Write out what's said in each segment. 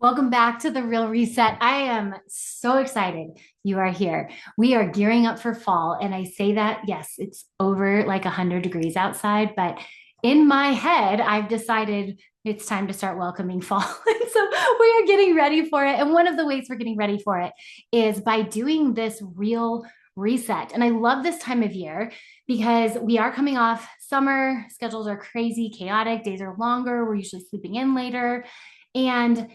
Welcome back to the Real Reset. I am so excited you are here. We are gearing up for fall. And I say that, yes, it's over like 100 degrees outside, but in my head, I've decided it's time to start welcoming fall. And so we are getting ready for it. And one of the ways we're getting ready for it is by doing this real reset. And I love this time of year because we are coming off summer. Schedules are crazy, chaotic, days are longer. We're usually sleeping in later. And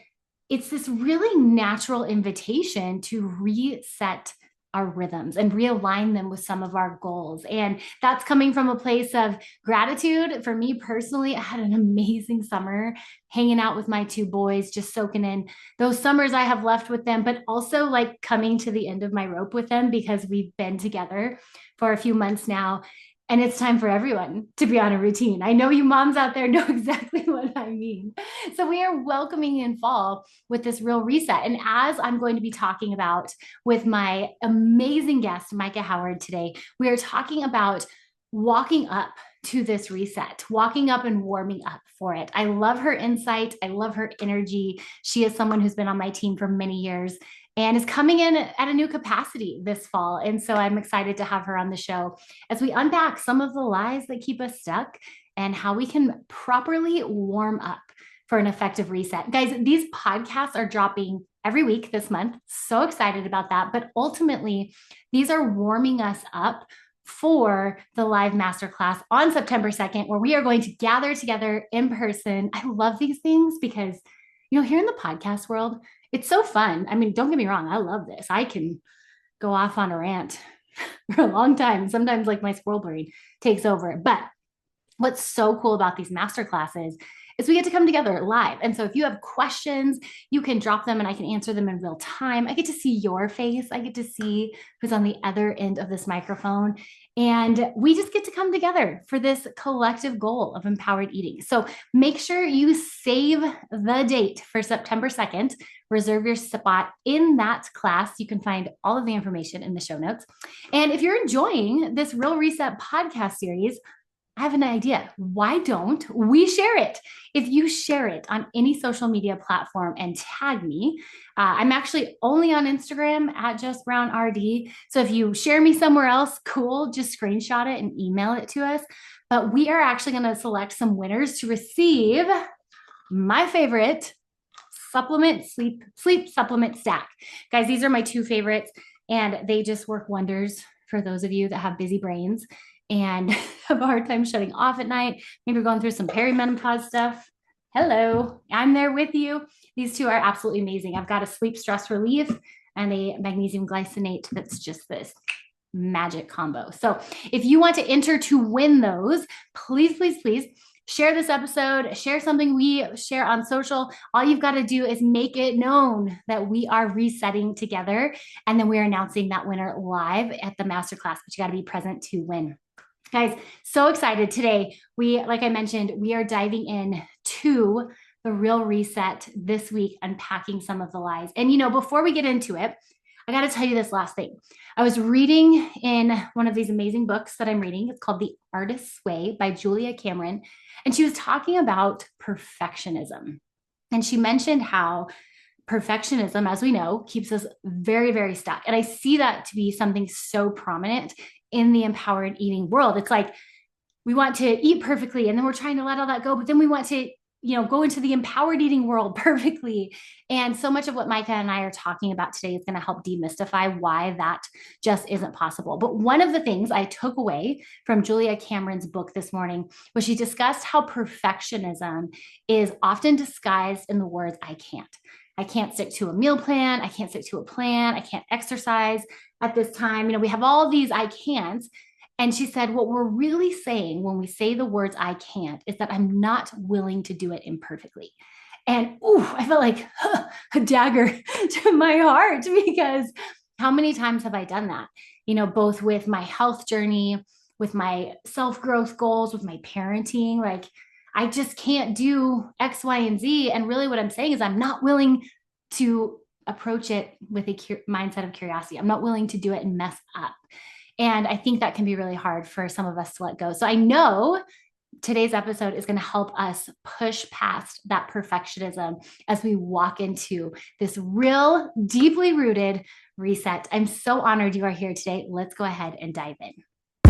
it's this really natural invitation to reset our rhythms and realign them with some of our goals. And that's coming from a place of gratitude. For me personally, I had an amazing summer hanging out with my two boys, just soaking in those summers I have left with them, but also like coming to the end of my rope with them because we've been together for a few months now. And it's time for everyone to be on a routine. I know you moms out there know exactly what I mean. So we are welcoming in fall with this real reset. And as I'm going to be talking about with my amazing guest, Micah Howard, today, we are talking about walking up to this reset, walking up and warming up for it. I love her insight. I love her energy. She is someone who's been on my team for many years and is coming in at a new capacity this fall. And so I'm excited to have her on the show as we unpack some of the lies that keep us stuck and how we can properly warm up for an effective reset. Guys, these podcasts are dropping every week this month. So excited about that. But ultimately, these are warming us up for the live masterclass on September 2nd, where we are going to gather together in person. I love these things because, here in the podcast world, it's so fun. I mean, don't get me wrong, I love this. I can go off on a rant for a long time. Sometimes, like, my squirrel brain takes over. But what's so cool about these master classes is we get to come together live. And so if you have questions, you can drop them and I can answer them in real time. I get to see your face. I get to see who's on the other end of this microphone. And we just get to come together for this collective goal of empowered eating. So make sure you save the date for September 2nd. Reserve your spot in that class. You can find all of the information in the show notes. And if you're enjoying this Real Reset podcast series, I have an idea. Why don't we share it? If you share it on any social media platform and tag me, I'm actually only on Instagram at JustBrownRD. So if you share me somewhere else, cool, just screenshot it and email it to us. But we are actually going to select some winners to receive my favorite sleep supplement stack. Guys, these are my two favorites, and they just work wonders for those of you that have busy brains and have a hard time shutting off at night. Maybe you're going through some perimenopause stuff. Hello, I'm there with you. These two are absolutely amazing. I've got a sleep stress relief and a magnesium glycinate that's just this magic combo. So if you want to enter to win those, please, please, please share this episode, share something we share on social. All you've got to do is make it known that we are resetting together. And then we're announcing that winner live at the masterclass, but you got to be present to win. Guys, so excited today. Like I mentioned, we are diving in to the real reset this week, unpacking some of the lies. And, before we get into it, I got to tell you this last thing. I was reading in one of these amazing books that I'm reading. It's called The Artist's Way by Julia Cameron. And she was talking about perfectionism. And she mentioned how perfectionism, as we know, keeps us very, very stuck. And I see that to be something so prominent in the empowered eating world. It's like we want to eat perfectly and then we're trying to let all that go, but then we want to go into the empowered eating world perfectly. And so much of what Micah and I are talking about today is going to help demystify why that just isn't possible. But one of the things I took away from Julia Cameron's book this morning was she discussed how perfectionism is often disguised in the words, I can't. I can't stick to a meal plan. I can't stick to a plan. I can't exercise at this time. We have all these I can'ts. And she said, what we're really saying when we say the words I can't is that I'm not willing to do it imperfectly. And I felt like a dagger to my heart, because how many times have I done that? Both with my health journey, with my self-growth goals, with my parenting, like I just can't do X, Y, and Z. And really what I'm saying is I'm not willing to approach it with a mindset of curiosity. I'm not willing to do it and mess up. And I think that can be really hard for some of us to let go. So I know today's episode is going to help us push past that perfectionism as we walk into this real, deeply rooted reset. I'm so honored you are here today. Let's go ahead and dive in.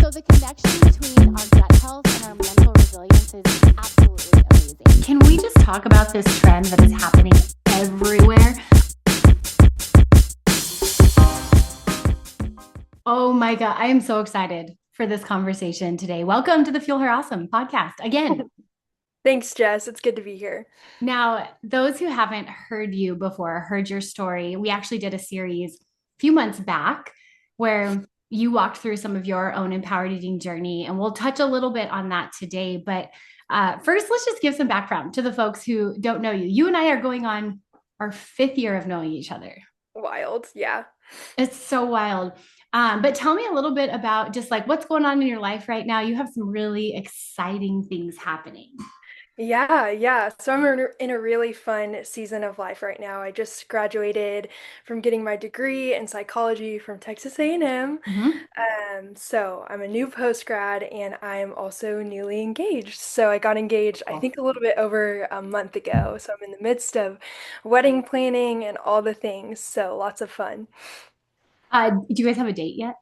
So, the connection between our gut health and our mental resilience is absolutely amazing. Can we just talk about this trend that is happening everywhere? Oh my God, I am so excited for this conversation today. Welcome to the Fuel Her Awesome podcast again. Thanks, Jess. It's good to be here. Now, those who haven't heard you before, heard your story, we actually did a series a few months back where you walked through some of your own empowered eating journey, and we'll touch a little bit on that today. But first, let's just give some background to the folks who don't know you. You and I are going on our fifth year of knowing each other. Wild. Yeah. It's so wild. But tell me a little bit about just like what's going on in your life right now. You have some really exciting things happening. Yeah. So I'm in a really fun season of life right now. I just graduated from getting my degree in psychology from Texas A&M. Mhm. So I'm a new post grad and I'm also newly engaged. So I got engaged, I Cool. think a little bit over a month ago. So I'm in the midst of wedding planning and all the things. So lots of fun. Do you guys have a date yet?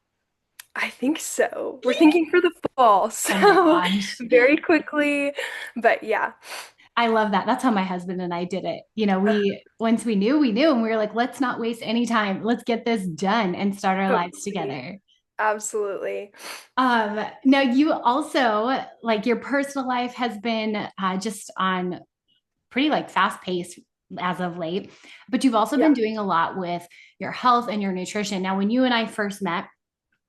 I think so. We're thinking for the fall, Oh my so gosh. very quickly. But yeah, I love that. That's how my husband and I did it. You know, we once we knew, and we were like, let's not waste any time. Let's get this done and start our lives totally. together. Absolutely. Now you also like your personal life has been just on pretty like fast pace as of late, but you've also Yeah. been doing a lot with your health and your nutrition. Now, when you and I first met,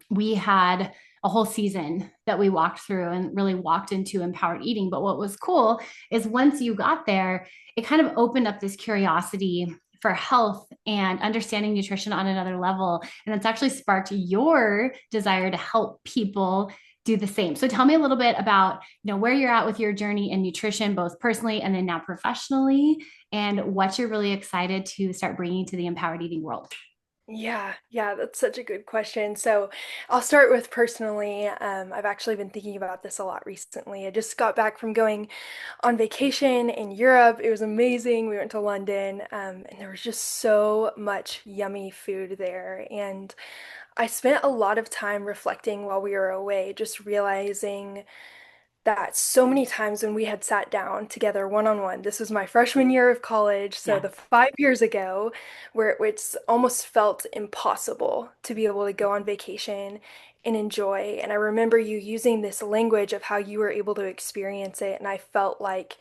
we had a whole season that we walked through and really walked into empowered eating. But what was cool is once you got there, it kind of opened up this curiosity for health and understanding nutrition on another level. And it's actually sparked your desire to help people do the same. So tell me a little bit about, where you're at with your journey in nutrition, both personally and then now professionally, and what you're really excited to start bringing to the empowered eating world. Yeah, that's such a good question. So I'll start with personally. I've actually been thinking about this a lot recently. I just got back from going on vacation in Europe. It was amazing. We went to London, and there was just so much yummy food there. And I spent a lot of time reflecting while we were away, just realizing that so many times when we had sat down together one on one, this was my freshman year of college, so Yeah. the 5 years ago, where it's almost felt impossible to be able to go on vacation and enjoy. And I remember you using this language of how you were able to experience it, and I felt like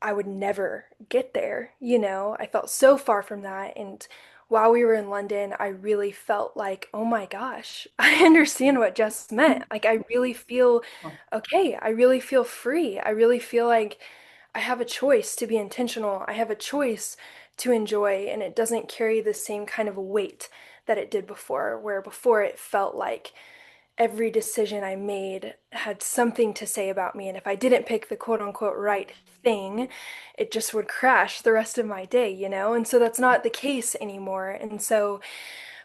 I would never get there, you know? I felt so far from that. And while we were in London, I really felt like, oh my gosh, I understand what Jess meant. Like, I really feel okay. I really feel free. I really feel like I have a choice to be intentional. I have a choice to enjoy, and it doesn't carry the same kind of weight that it did before, where before it felt like every decision I made had something to say about me. And if I didn't pick the quote unquote right thing, it just would crash the rest of my day, you know? And so that's not the case anymore. And so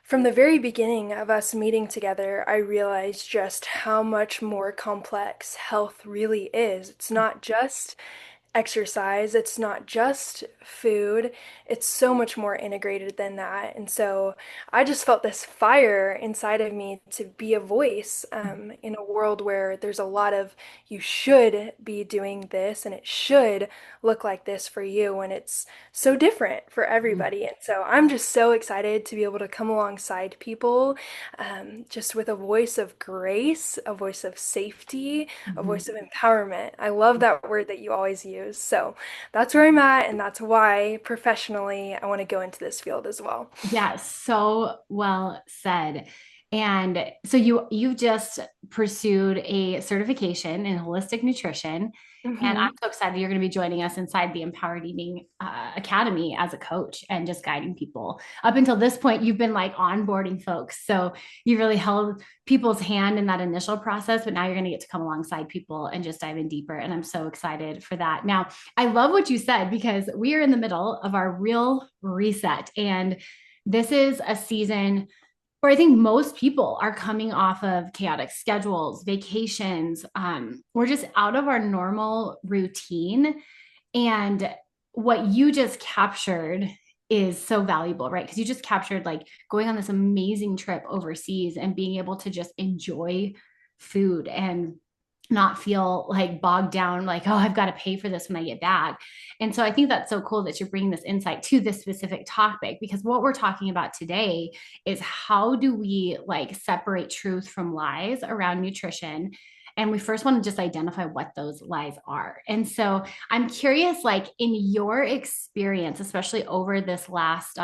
from the very beginning of us meeting together, I realized just how much more complex health really is. It's not just exercise, it's not just food, it's so much more integrated than that. And so I just felt this fire inside of me to be a voice in a world where there's a lot of you should be doing this and it should look like this for you, and it's so different for everybody. And so I'm just so excited to be able to come alongside people just with a voice of grace, a voice of safety, a Mhm. voice of empowerment. I love that word that you always use. So that's where I'm at, and that's why professionally I want to go into this field as well. Yeah, so well said. And so you've just pursued a certification in holistic nutrition, and I'm Hmm. so excited you're going to be joining us inside the Empowered Eating Academy as a coach and just guiding people. Up until this point, you've been like onboarding folks, so you really held people's hand in that initial process, but now you're going to get to come alongside people and just dive in deeper. And I'm so excited for that. Now, I love what you said because we are in the middle of our real reset, and this is a season where I think most people are coming off of chaotic schedules, vacations. We're just out of our normal routine. And what you just captured is so valuable, right? Because you just captured like going on this amazing trip overseas and being able to just enjoy food and not feel like bogged down, like, oh, I've got to pay for this when I get back. And so I think that's so cool that you're bringing this insight to this specific topic, because what we're talking about today is how do we like separate truth from lies around nutrition. And we first want to just identify what those lies are. And so I'm curious, like in your experience, especially over this last,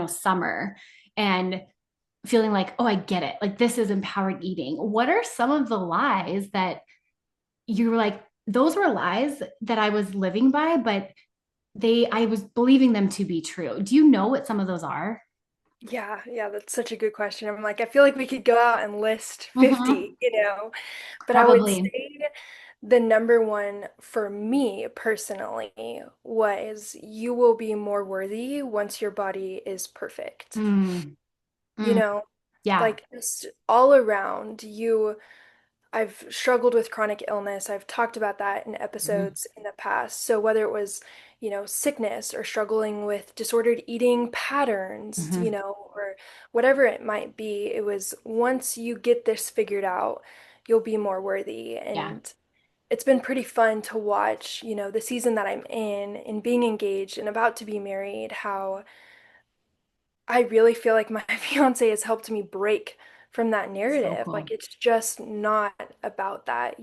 summer, and feeling like, oh, I get it. Like this is empowered eating. What are some of the lies that you were like, those were lies that I was living by, but I was believing them to be true. Do you know what some of those are? Yeah, yeah, that's such a good question. I'm like, I feel like we could go out and list Mm-hmm. 50, you know, but I would Probably. say the number one for me personally was you will be more worthy once your body is perfect. Mm, You mm, know, yeah. like just all around you. I've struggled with chronic illness. I've talked about that in Mm-hmm. episodes in the past. So whether it was, sickness or struggling with disordered eating patterns, Mm-hmm. or whatever it might be, it was once you get this figured out, you'll be more worthy. Yeah. And it's been pretty fun to watch, the season that I'm in and being engaged and about to be married, how I really feel like my fiance has helped me break from that So narrative. Like cool. it's just not about that.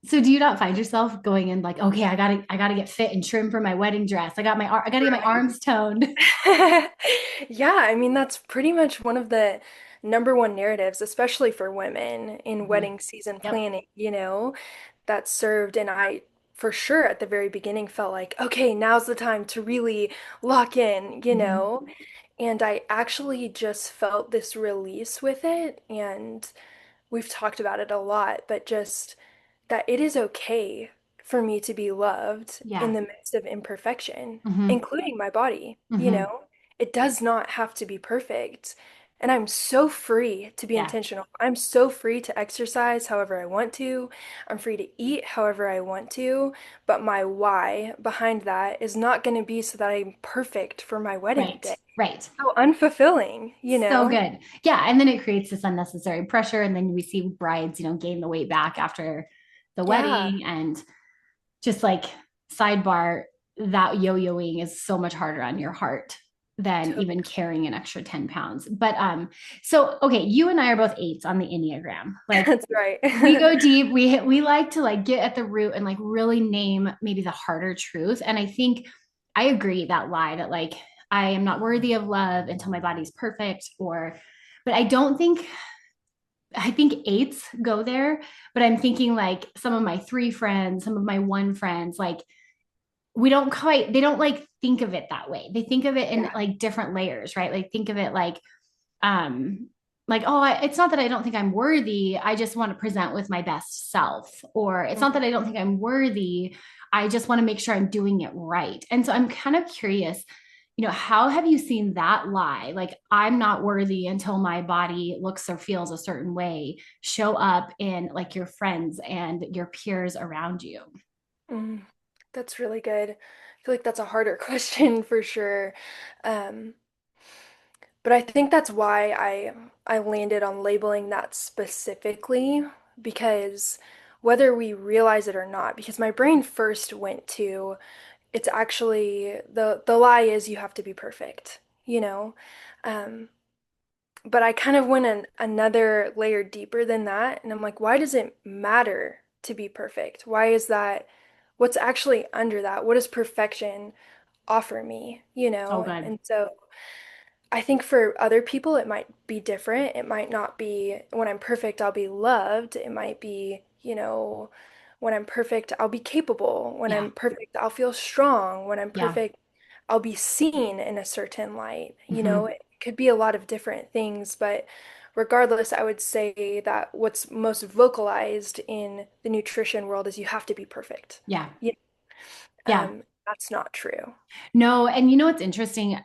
So do you not find yourself going in like, okay, I gotta get fit and trim for my wedding dress. I gotta get my Right. arms toned. Yeah, I mean that's pretty much one of the number one narratives, especially for women in Mhm. wedding season Yep. planning, that's served. And I for sure at the very beginning felt like, okay, now's the time to really lock in. Hmm. And I actually just felt this release with it. And we've talked about it a lot, but just that it is okay for me to be loved in Yeah. the midst of imperfection, Hmm. including my body, Hmm. It does not have to be perfect. And I'm so free to be Yeah. intentional. I'm so free to exercise however I want to. I'm free to eat however I want to. But my why behind that is not going to be so that I'm perfect for my wedding Right. day. Right. How unfulfilling, So good. Yeah. And then it creates this unnecessary pressure. And then we see brides, gain the weight back after the Yeah, wedding. And just like sidebar, that yo-yoing is so much harder on your heart than even totally. carrying an extra 10 pounds. But so okay, you and I are both eights on the Enneagram. Like That's right. we go deep. We like to like get at the root and like really name maybe the harder truth. And I think I agree that lie that like I am not worthy of love until my body's perfect, or but I think eights go there, but I'm thinking like some of my three friends, some of my one friends, like they don't like think of it that way. They think of it in Yeah. like different layers, right? Like think of it um, oh, it's not that I don't think I'm worthy. I just want to present with my best self. Or it's not that I don't think I'm worthy. I just want to make sure I'm doing it right. And so I'm kind of curious, how have you seen that lie? Like, I'm not worthy until my body looks or feels a certain way show up in like your friends and your peers around you. Mm, that's really good. I feel like that's a harder question for sure. Um, but I think that's why I landed on labeling that specifically because whether we realize it or not, because my brain first went to it's actually the lie is you have to be perfect, you know? Um, but I kind of went another layer deeper than that. And I'm like, why does it matter to be perfect? Why is that? What's actually under that? What does perfection offer me? So good. And so I think for other people, it might be different. It might not be when I'm perfect, I'll be loved. It might be, when I'm perfect, I'll be capable. When Yeah. I'm perfect, I'll feel strong. When I'm Yeah. perfect, I'll be seen in a certain light. Hmm. It could be a lot of different things, but regardless, I would say that what's most vocalized in the nutrition world is you have to be perfect. Yeah. You Yeah. That's not true. No, and what's interesting?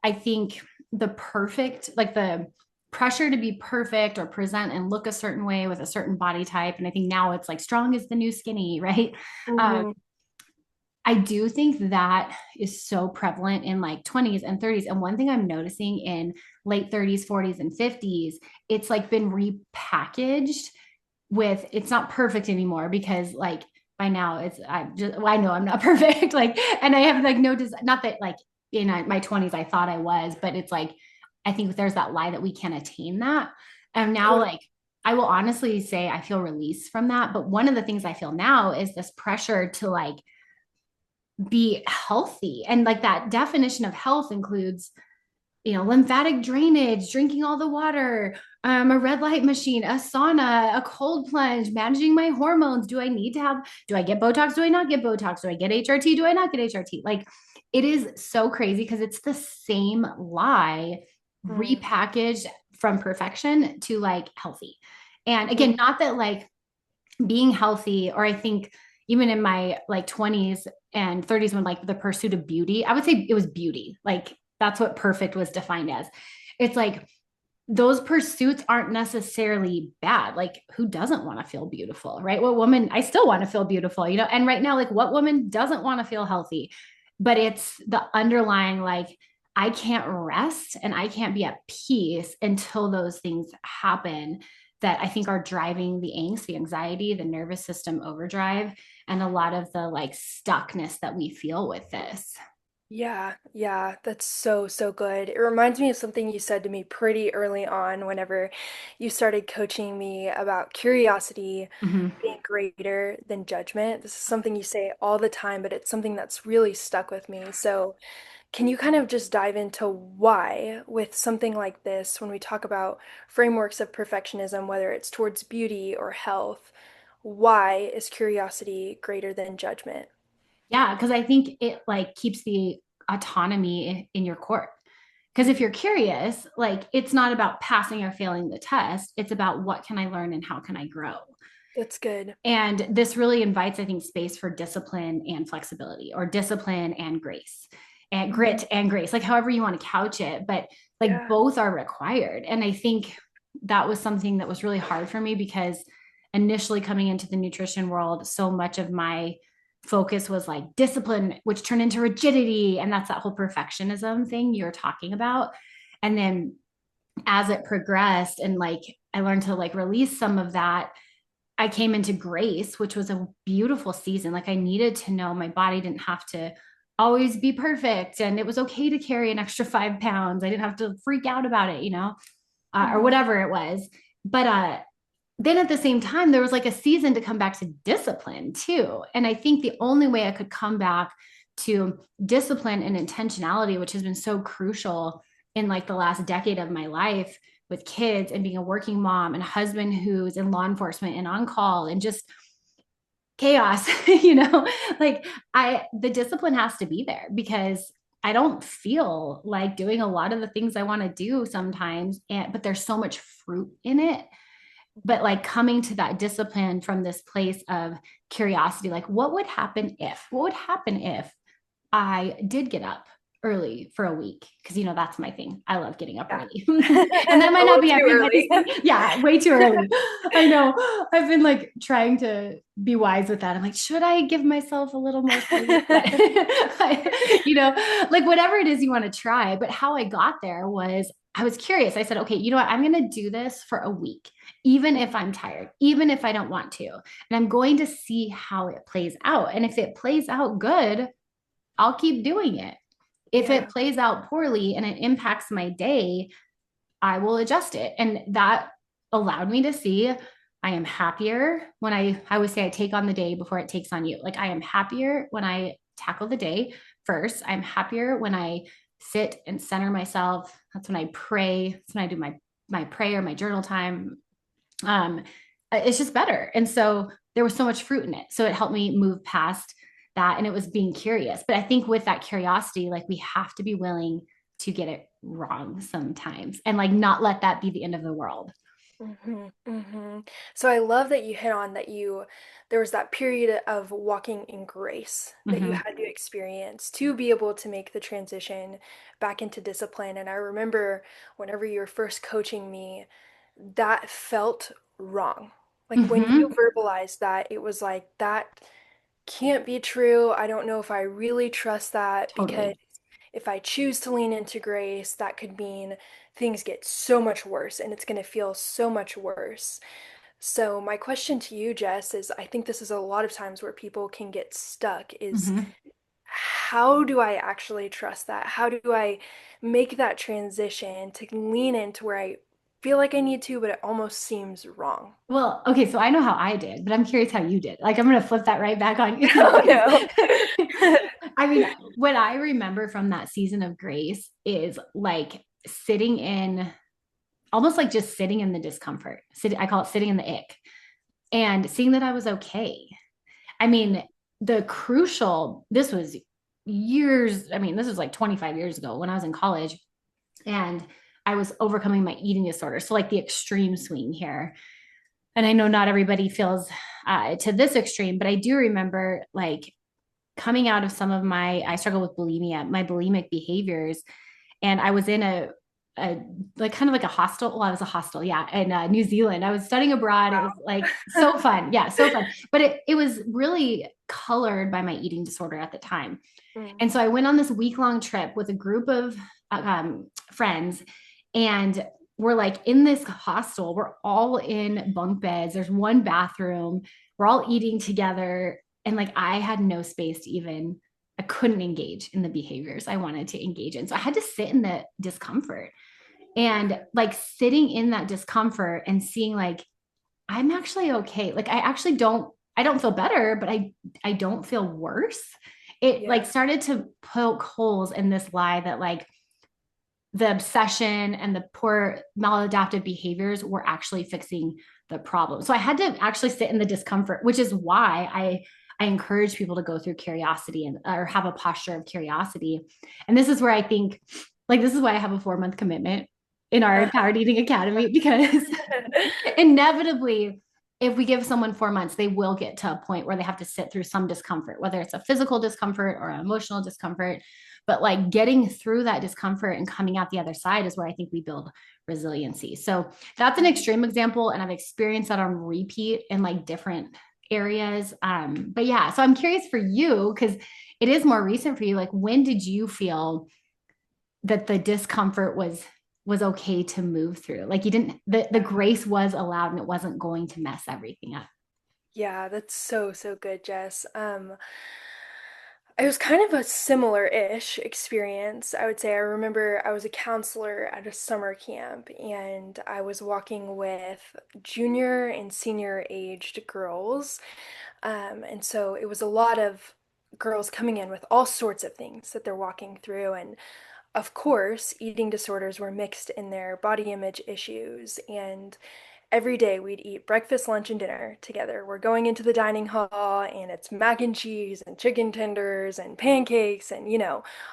I think the perfect, like the pressure to be perfect or present and look a certain way with a certain body type. And I think now it's like strong is the new skinny, right? Um, Hmm. I do think that is so prevalent in like 20s and 30s. And one thing I'm noticing in late 30s, 40s, and 50s, it's like been repackaged with it's not perfect anymore because like by now it's I just well, I know I'm not perfect. Like, and I have like no not that like in my 20s I thought I was, but it's like I think there's that lie that we can't attain that. And now Totally. like I will honestly say I feel released from that. But one of the things I feel now is this pressure to like be healthy. And like that definition of health includes, lymphatic drainage, drinking all the water, a red light machine, a sauna, a cold plunge, managing my hormones. Do I get Botox? Do I not get Botox? Do I get HRT? Do I not get HRT? Like it is so crazy because it's the same lie Mm, repackaged from perfection to like healthy. And mm, again, not that like being healthy, or I think even in my like 20s and 30s when like the pursuit of beauty, I would say it was beauty. Like that's what perfect was defined as. It's like those pursuits aren't necessarily bad. Like who doesn't want to feel beautiful, right? What woman, I still want to feel beautiful, and right now like what woman doesn't want to feel healthy? But it's the underlying like I can't rest and I can't be at peace until those things happen that I think are driving the angst, the anxiety, the nervous system overdrive, and a lot of the like stuckness that we feel with this. yeah, yeah, that's so, so good. It reminds me of something you said to me pretty early on whenever you started coaching me about curiosity Mhm. being greater than judgment. This is something you say all the time, but it's something that's really stuck with me. So, can you kind of just dive into why, with something like this, when we talk about frameworks of perfectionism, whether it's towards beauty or health, why is curiosity greater than judgment? Yeah, because I think it like keeps the autonomy in your court. Because if you're curious, like it's not about passing or failing the test, it's about what can I learn and how can I grow. That's good. And this really invites, I think, space for discipline and flexibility, or discipline and grace, and Mhm. grit and grace, like however you want to couch it. But like Yeah. both are required. And I think that was something that was really hard for me because initially coming into the nutrition world, so much of my focus was like discipline, which turned into rigidity. And that's that whole perfectionism thing you're talking about. And then as it progressed and like I learned to like release some of that, I came into grace, which was a beautiful season. Like I needed to know my body didn't have to always be perfect and it was okay to carry an extra 5 pounds. I didn't have to freak out about it, or Hmm. whatever it was. But then at the same time, there was like a season to come back to discipline too. And I think the only way I could come back to discipline and intentionality, which has been so crucial in like the last decade of my life with kids and being a working mom and a husband who's in law enforcement and on call and just chaos, like the discipline has to be there because I don't feel like doing a lot of the things I want to do sometimes, but there's so much fruit in it. But like coming to that discipline from this place of curiosity, like what would happen if I did get up early for a week? Because that's my thing. I love getting up Yeah. early. And that might A not little be too everybody's early. thing. Yeah, way too early. I know. I've been like trying to be wise with that. I'm like, should I give myself a little more sleep? But like whatever it is you want to try. But how I got there was I was curious. I said, okay, you know what? I'm going to do this for a week, even if I'm tired, even if I don't want to. And I'm going to see how it plays out. And if it plays out good, I'll keep doing it. If it Yeah. plays out poorly and it impacts my day, I will adjust it. And that allowed me to see I am happier when I would say I take on the day before it takes on you. Like I am happier when I tackle the day first. I'm happier when I sit and center myself. That's when I pray. That's when I do my prayer, my journal time. um, it's just better. And so there was so much fruit in it. So it helped me move past that. And it was being curious. But I think with that curiosity, like we have to be willing to get it wrong sometimes and like not let that be the end of the world. So I love that you hit on that there was that period of walking in grace that you Hmm. had to experience to be able to make the transition back into discipline. And I remember whenever you were first coaching me, that felt wrong. Like when you Hmm. verbalized that, it was like, that can't be true. I don't know if I really trust that because Totally. if I choose to lean into grace, that could mean things get so much worse and it's going to feel so much worse. So, my question to you, Jess, is I think this is a lot of times where people can get stuck is Hmm. how do I actually trust that? How do I make that transition to lean into where I feel like I need to, but it almost seems wrong? Well, okay, so I know how I did, but I'm curious how you did. Like, I'm going to flip that right back on you Oh because no. I mean, what I remember from that season of grace is like sitting in almost like just sitting in the discomfort. I call it sitting in the ick and seeing that I was okay. I mean, this was years, I mean, this was like 25 years ago when I was in college and I was overcoming my eating disorder. So, like the extreme swing here. And I know not everybody feels to this extreme, but I do remember like coming out of I struggle with bulimia, my bulimic behaviors. And I was in a like kind of like a hostel. Well, I was a hostel, yeah, in New Zealand. I was studying abroad. It was like so Wow. fun, yeah, so fun. But it was really colored by my eating disorder at the time. Mm. And so I went on this week long trip with a group of friends, and we're like in this hostel. We're all in bunk beds. There's one bathroom. We're all eating together. And like I had no space to even, I couldn't engage in the behaviors I wanted to engage in. So I had to sit in the discomfort and like sitting in that discomfort and seeing like, I'm actually okay. Like I don't feel better, but I don't feel worse. It like Yeah. started to poke holes in this lie that like the obsession and the poor maladaptive behaviors were actually fixing the problem. So I had to actually sit in the discomfort, which is why I encourage people to go through curiosity and or have a posture of curiosity. And this is where I think like this is why I have a 4 month commitment in our Uh-huh. Empowered Eating Academy because inevitably if we give someone 4 months, they will get to a point where they have to sit through some discomfort, whether it's a physical discomfort or an emotional discomfort. But like getting through that discomfort and coming out the other side is where I think we build resiliency. So that's an Mhm. extreme example. And I've experienced that on repeat in like different areas. But yeah, so I'm curious for you, because it is more recent for you. Like, when did you feel that the discomfort was okay to move through? Like you didn't the grace was allowed and it wasn't going to mess everything up. Yeah, that's so, so good, Jess. It was kind of a similar-ish experience. I would say I remember I was a counselor at a summer camp and I was walking with junior and senior aged girls. And so it was a lot of girls coming in with all sorts of things that they're walking through. And of course, eating disorders were mixed in there, body image issues, and every day we'd eat breakfast, lunch, and dinner together. We're going into the dining hall, and it's mac and cheese and chicken tenders and pancakes and,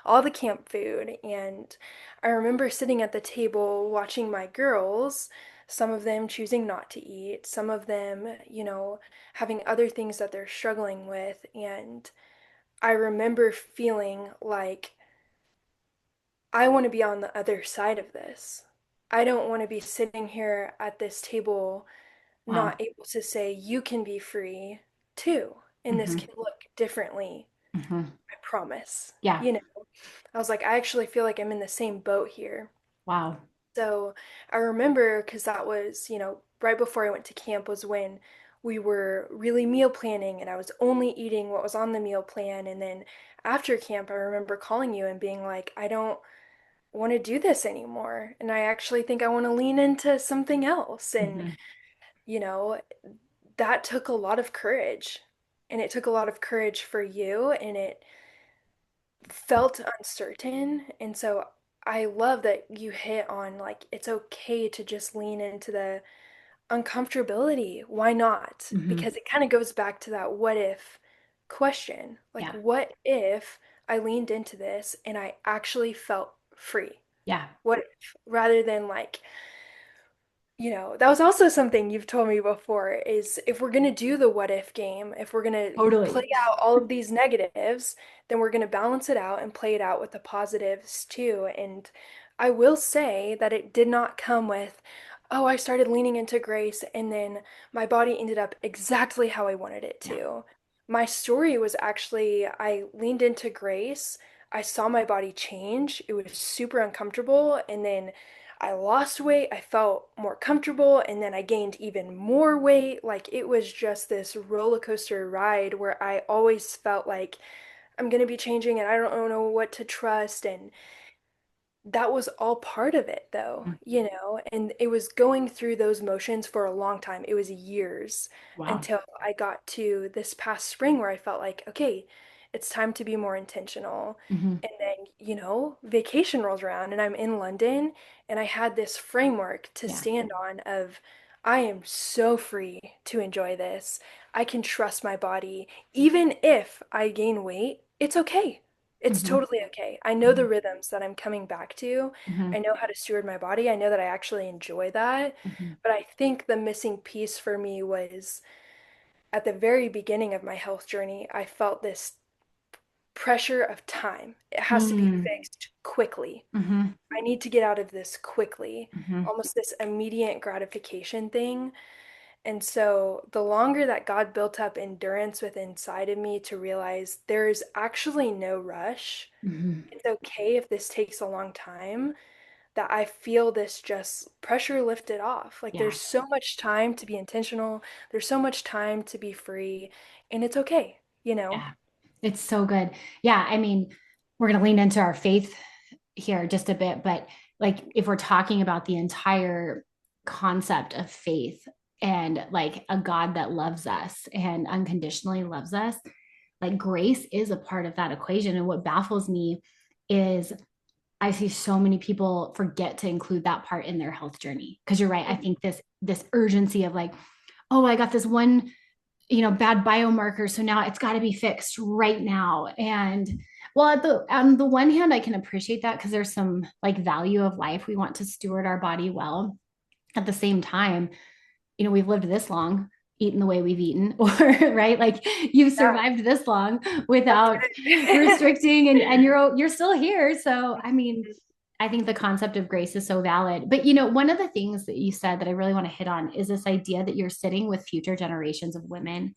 all the camp food. And I remember sitting at the table watching my girls, some of them choosing not to eat, some of them, having other things that they're struggling with. And I remember feeling like, I want to be on the other side of this. I don't want to be sitting here at this table Wow. not able to say, you can be free too, and this Mm-hmm. can look differently. Mm-hmm. I promise. Yeah. I was like, I actually feel like I'm in the same boat here. Wow. So I remember because that was, right before I went to camp was when we were really meal planning and I was only eating what was on the meal plan. And then after camp, I remember calling you and being like, I don't want to do this anymore. And I actually think I want to lean into something else. And, Mm-hmm. you know, that took a lot of courage. And it took a lot of courage for you, and it felt uncertain. And so I love that you hit on like it's okay to just lean into the uncomfortability. Why not? Mm-hmm. Because it kind of goes back to that what if question. Like, Yeah. what if I leaned into this and I actually felt free? Yeah. What if? Rather than like That was also something you've told me before is if we're going to do the what if game, if we're going to Totally. play out all of these negatives, then we're going to balance it out and play it out with the positives too. And I will say that it did not come with, oh, I started leaning into grace and then my body ended up exactly how I wanted it Yeah. to. My story was actually I leaned into grace. I saw my body change. It was super uncomfortable. And then I lost weight, I felt more comfortable, and then I gained even more weight. Like it was just this roller coaster ride where I always felt like I'm gonna be changing and I don't know what to trust. And that was all part of it though, Mm. and it was going through those motions for a long time. It was years Wow. until I got to this past spring where I felt like, okay, it's time to be more intentional. Hmm. And then, vacation rolls around and I'm in London and I had this framework to Yeah. stand on of I am so free to enjoy this. I can trust my body. Even if I gain weight, it's okay. It's Hmm. totally okay. I know the Hmm. rhythms that I'm coming back to. Hmm. I know how to steward my body. I know that I actually enjoy that. Hmm. But I think the missing piece for me was at the very beginning of my health journey, I felt this pressure of time. It has to be Hmm. fixed quickly. Hmm. I need to get out of this quickly, Hmm. almost this immediate gratification thing. And so the longer that God built up endurance within inside of me to realize there's actually no rush, Hmm. it's okay if this takes a long time, that I feel this just pressure lifted off. Like Yeah. there's so much time to be intentional, there's so much time to be free, and it's okay, you know? Yeah. It's so good. Yeah. I mean, we're going to lean into our faith here just a bit, but like if we're talking about the entire concept of faith and like a God that loves us and unconditionally loves us, like grace is a part of that equation. And what baffles me is I see so many people forget to include that part in their health journey. Cause you're right. I think this urgency of like, oh, I got this one, bad biomarker. So now it's got to be fixed right now. And well, on the one hand, I can appreciate that because there's some like value of life. We want to steward our body well. At the same time, we've lived this long, eaten the way we've eaten, or right, like you've Yeah, survived this long that's without good. restricting, and you're still here. So I mean, I think the concept of grace is so valid. But one of the things that you said that I really want to hit on is this idea that you're sitting with future generations of women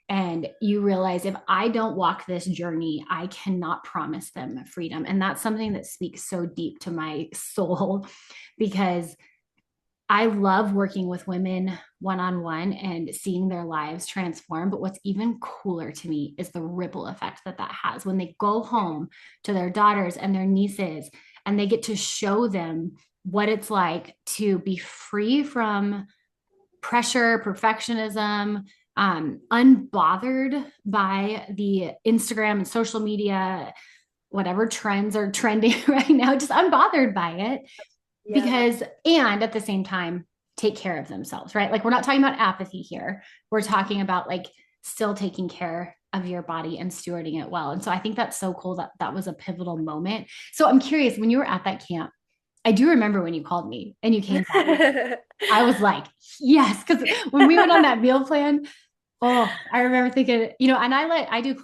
and you realize if I don't walk this journey, I cannot promise them freedom. And that's something that speaks so deep to my soul because I love working with women one on one and seeing their lives transform. But what's even cooler to me is the ripple effect that that has when they go home to their daughters and their nieces and they get to show them what it's like to be free from pressure, perfectionism, unbothered by the Instagram and social media, whatever trends are trending right now, just unbothered by it Yeah, because and at the same time take care of themselves, right? Like we're not talking about apathy here, we're talking about like still taking care of your body and stewarding it well. And so I think that's so cool that that was a pivotal moment. So I'm curious, when you were at that camp, I do remember when you called me and you came back, yeah. I was like, yes, because when we went on that meal plan, oh, I remember thinking, and I do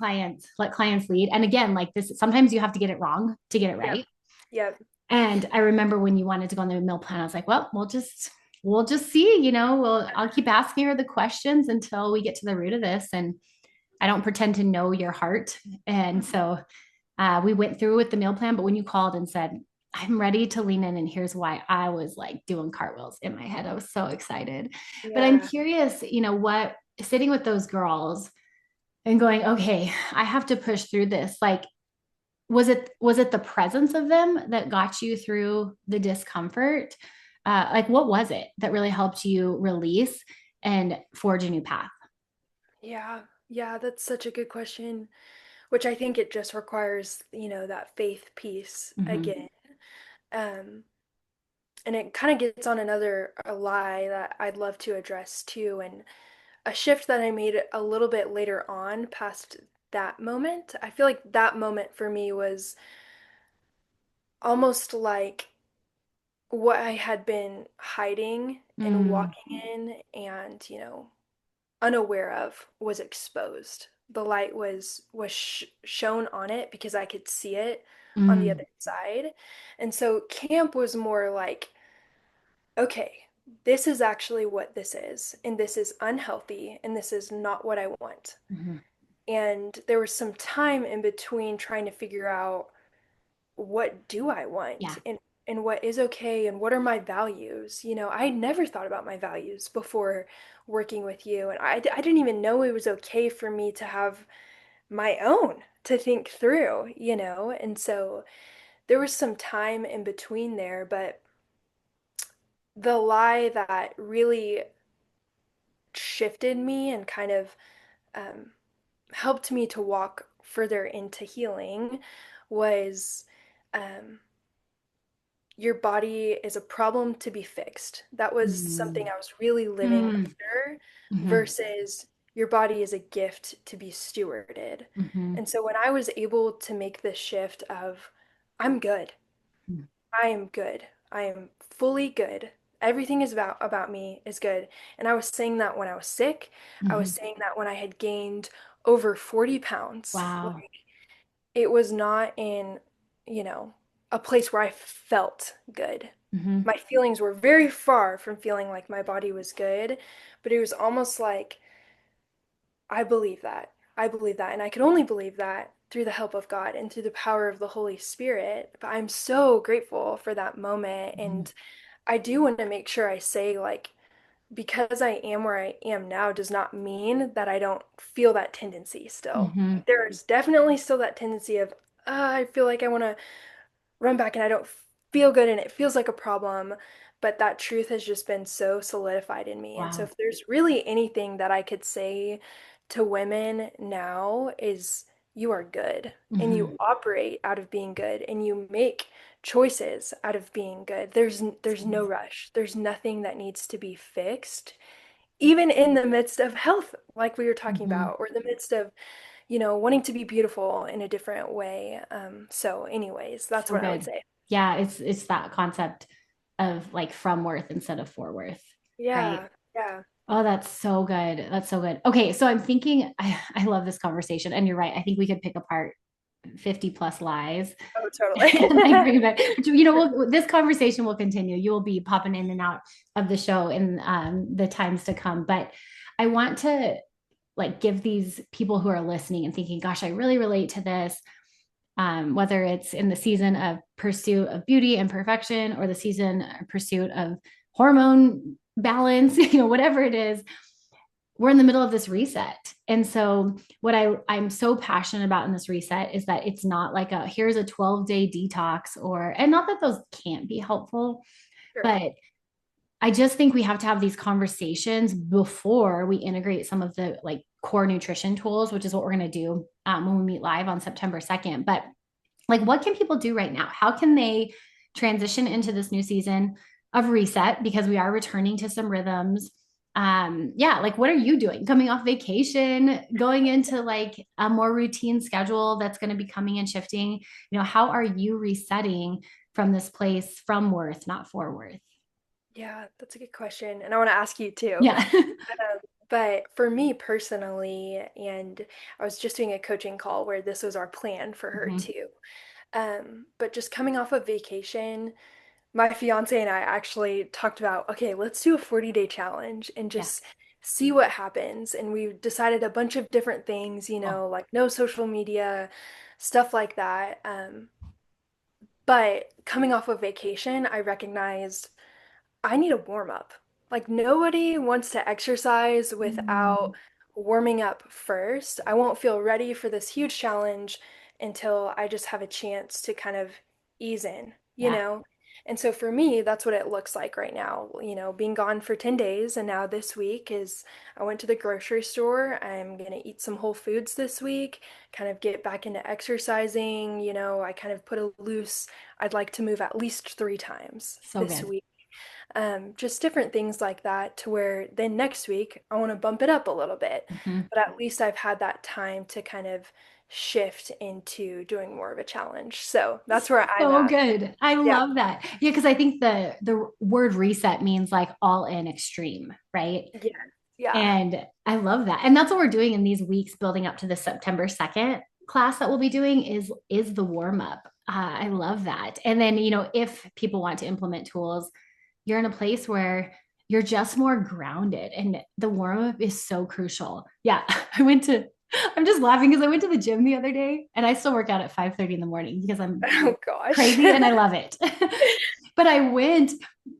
let clients lead. And again, like this, sometimes you have to get it wrong to get it Yep. right. Yep. And I remember when you wanted to go on the meal plan, I was like, well, we'll just see, I'll keep asking her the questions until we get to the root of this. And I don't pretend to know your heart. And so we went through with the meal plan, but when you called and said, I'm ready to lean in, and here's why, I was like doing cartwheels in my head. I was so excited. But I'm Yeah. curious, what sitting with those girls and going, okay, I have to push through this. Like, was it the presence of them that got you through the discomfort? Like what was it that really helped you release and forge a new path? Yeah. Yeah, that's such a good question, which I think it just requires, that faith piece Mm-hmm. again. Um, and it kind of gets on another a lie that I'd love to address too, and a shift that I made a little bit later on past that moment. I feel like that moment for me was almost like what I had been hiding and Mm, walking in and, unaware of was exposed. The light was shown on it because I could see it on the mm, other side. And so camp was more like, okay, this is actually what this is, and this is unhealthy, and this is not what I want. mhm. And there was some time in between trying to figure out what do I want Yeah. and what is okay and what are my values. I never thought about my values before working with you, and I didn't even know it was okay for me to have my own to think through, and so there was some time in between there, but the lie that really shifted me and kind of um, helped me to walk further into healing was um, your body is a problem to be fixed. That was something Mm, I was really living mm, under mhm, versus your body is a gift to be stewarded. mhm, And so when I was able to make this shift of, I'm good, mhm, I am good, I am fully good. Everything is about me is good. And I was saying that when I was sick. I was mhm. saying that when I had gained over 40 pounds. Wow. It was not in, you know, a place where I felt good. Mhm, My feelings were very far from feeling like my body was good, but it was almost like I believe that. I believe that. And I could only believe that through the help of God and through the power of the Holy Spirit. But I'm so grateful for that moment. mhm, And I do want to make sure I say, like, because I am where I am now does not mean that I don't feel that tendency still. mhm, There's definitely still that tendency of, I feel like I want to run back and I don't feel good and it feels like a problem. But that truth has just been so solidified in me. And so, wow. if there's really anything that I could say to women now, is you are good and you Mhm. operate out of being good and you make choices out of being good. There's no rush. There's nothing that needs to be fixed, even in the midst of health, like we were talking Mhm. about, or the midst of wanting to be beautiful in a different way. So anyways, that's So what I would good. say. Yeah, it's that concept of like from worth instead of for worth, right? Yeah, yeah. Oh, that's so good. That's so good. Okay, so I'm thinking I love this conversation, and you're right. I think we could pick apart 50 plus lies Oh, totally. and like bring it back. But, this conversation will continue. You will be popping in and out of the show in the times to come. But I want to like give these people who are listening and thinking, gosh, I really relate to this. Whether it's in the season of pursuit of beauty and perfection or the season of pursuit of hormone balance, whatever it is, we're in the middle of this reset. And so what I'm so passionate about in this reset is that it's not like a here's a 12-day detox or and not that those can't be helpful, Sure, but I just think we have to have these conversations before we integrate some of the like core nutrition tools, which is what we're going to do when we meet live on September 2nd. But like, what can people do right now? How can they transition into this new season of reset because we are returning to some rhythms? Yeah, like what are you doing coming off vacation, going into like a more routine schedule that's going to be coming and shifting? How are you resetting from this place from worth, not for worth? yeah, that's a good question, and I want to ask you too. Yeah. But for me personally, and I was just doing a coaching call where this was our plan for her Mhm. too. But just coming off of vacation, my fiance and I actually talked about, okay, let's do a 40-day challenge and Yeah. just see what happens. And we decided a bunch of different things, Cool. like no social media, stuff like that. But coming off of vacation, I recognized I need a warm up. Like nobody wants to exercise without Mm, warming up first. I won't feel ready for this huge challenge until I just have a chance to kind of ease in, you yeah. know? And so for me, that's what it looks like right now, being gone for 10 days. And now this week is I went to the grocery store. I'm going to eat some Whole Foods this week, kind of get back into exercising. I kind of put a loose, I'd like to move at least 3 times So this good. week, just different things like that to where then next week I want to bump it up a little bit. Mhm. But at least I've had that time to kind of shift into doing more of a challenge. So that's where I'm So at. good. I Yeah. love that. Yeah, because I think the word reset means like all in extreme, right? Yeah. Yeah. And I love that. And that's what we're doing in these weeks building up to the September 2nd class that we'll be doing is the warm up. I love that. And then, if people want to implement tools, you're in a place where you're just more grounded and the warm up is so crucial. Yeah, I'm just laughing because I went to the gym the other day and I still work out at 5:30 in the morning because I'm Oh gosh. crazy and I love it. But I went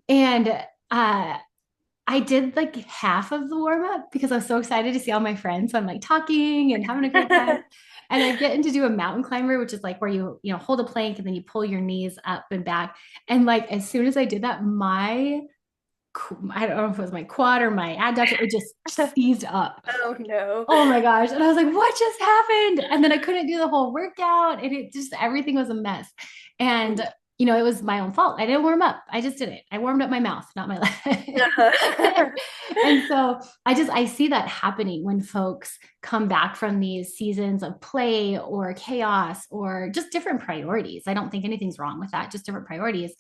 and I did like half of the warm up because I was so excited to see all my friends. So I'm like talking and having a great time. And I get into do a mountain climber, which is like where you hold a plank and then you pull your knees up and back. And like as soon as I did that, I don't know if it was my quad or my adductor, it just seized up. Oh no. Oh my gosh. And I was like, what just happened? And then I couldn't do the whole workout and everything was a mess. And, it was my own fault. I didn't warm up. I just did it. I warmed up my mouth, not my leg. And so I see that happening when folks come back from these seasons of play or chaos or just different priorities. I don't think anything's wrong with that, just different priorities.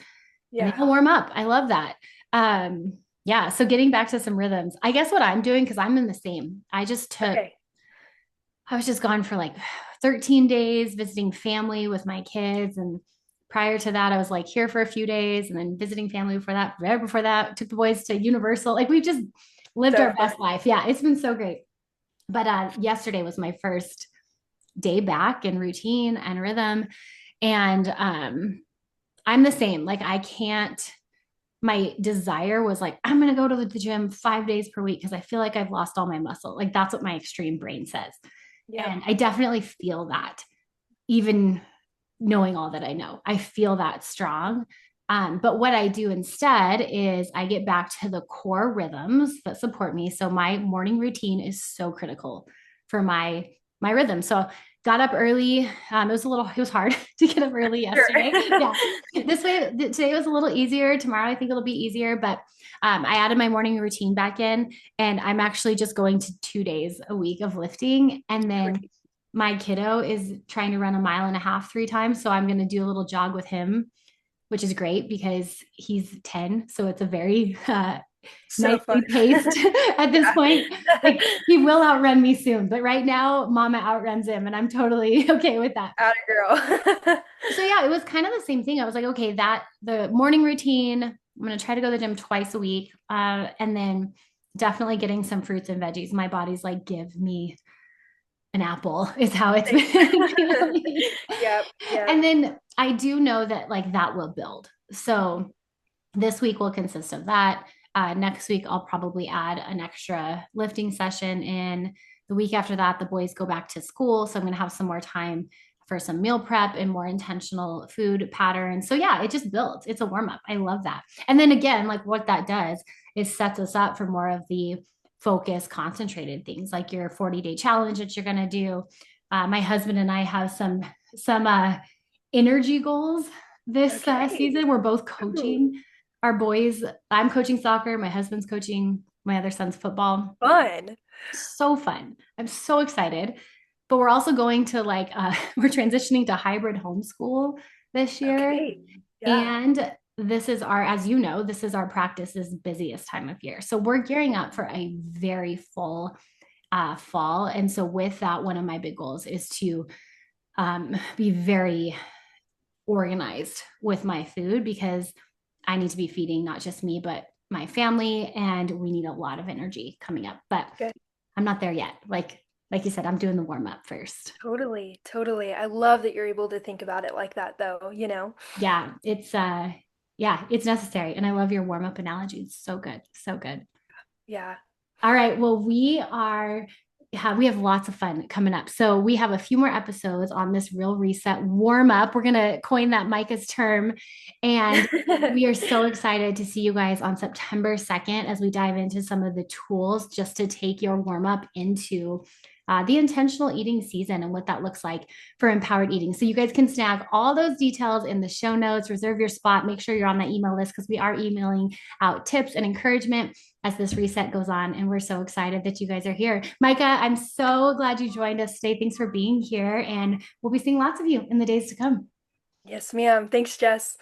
And they Yeah. don't warm up. I love that. Yeah. So getting back to some rhythms, I guess what I'm doing, because I'm in the same, Okay. I was just gone for like 13 days visiting family with my kids. And prior to that, I was like here for a few days and then visiting family before that. Right before that, took the boys to Universal. Like we just lived So our fun. best life. Yeah, it's been so great. But yesterday was my first day back in routine and rhythm. And I'm the same. Like I can't, my desire was like, I'm going to go to the gym 5 days per week because I feel like I've lost all my muscle. Like that's what my extreme brain says. Yep. And I definitely feel that, even knowing all that I know. I feel that strong. But what I do instead is I get back to the core rhythms that support me. So my morning routine is so critical for my rhythm. So got up early. It was hard to get up early Sure. yesterday. Yeah. This way, today was a little easier. Tomorrow, I think it'll be easier. But I added my morning routine back in, and I'm actually just going to 2 days a week of lifting. And then Okay. my kiddo is trying to run a mile and a half 3 times. So I'm going to do a little jog with him, which is great because he's 10. So it's a very So fun. nicely paced at this point. Yeah. Like he will outrun me soon, but right now, mama outruns him, and I'm totally okay with that. Atta girl. So yeah, it was kind of the same thing. I was like, okay, that the morning routine, I'm going to try to go to the gym twice a week. And then definitely getting some fruits and veggies. My body's like, give me an apple is how it's Same. been feeling. Yep. Yep. And then I do know that like that will build. So this week will consist of that. Next week, I'll probably add an extra lifting session in. The week after that, the boys go back to school. So I'm going to have some more time for some meal prep and more intentional food patterns. So yeah, it just builds. It's a warm up. I love that. And then again, like what that does is sets us up for more of the focus, concentrated things like your 40-day challenge that you're going to do. My husband and I have some energy goals this Okay. season. We're both Ooh, coaching our boys. I'm coaching soccer. My husband's coaching my other son's football. fun. So fun. I'm so excited. But we're also going to like, we're transitioning to hybrid homeschool this year. Okay. Yeah. And this is as you know, this is our practice's busiest time of year. So we're gearing up for a very full fall. And so with that, one of my big goals is to be very organized with my food because I need to be feeding not just me, but my family. And we need a lot of energy coming up. But Good. I'm not there yet. Like you said, I'm doing the warm up first. Totally. Totally. I love that you're able to think about it like that, though, you know? Yeah, it's necessary. And I love your warm up analogy. It's so good. So good. Yeah. All right. Well, we have lots of fun coming up. So we have a few more episodes on this real reset warm up. We're gonna coin that Micah's term. And we are so excited to see you guys on September 2nd as we dive into some of the tools just to take your warm up into the intentional eating season and what that looks like for empowered eating. So you guys can snag all those details in the show notes, reserve your spot, make sure you're on that email list because we are emailing out tips and encouragement as this reset goes on. And we're so excited that you guys are here. Micah, I'm so glad you joined us today. Thanks for being here. And we'll be seeing lots of you in the days to come. Yes, ma'am. Thanks, Jess.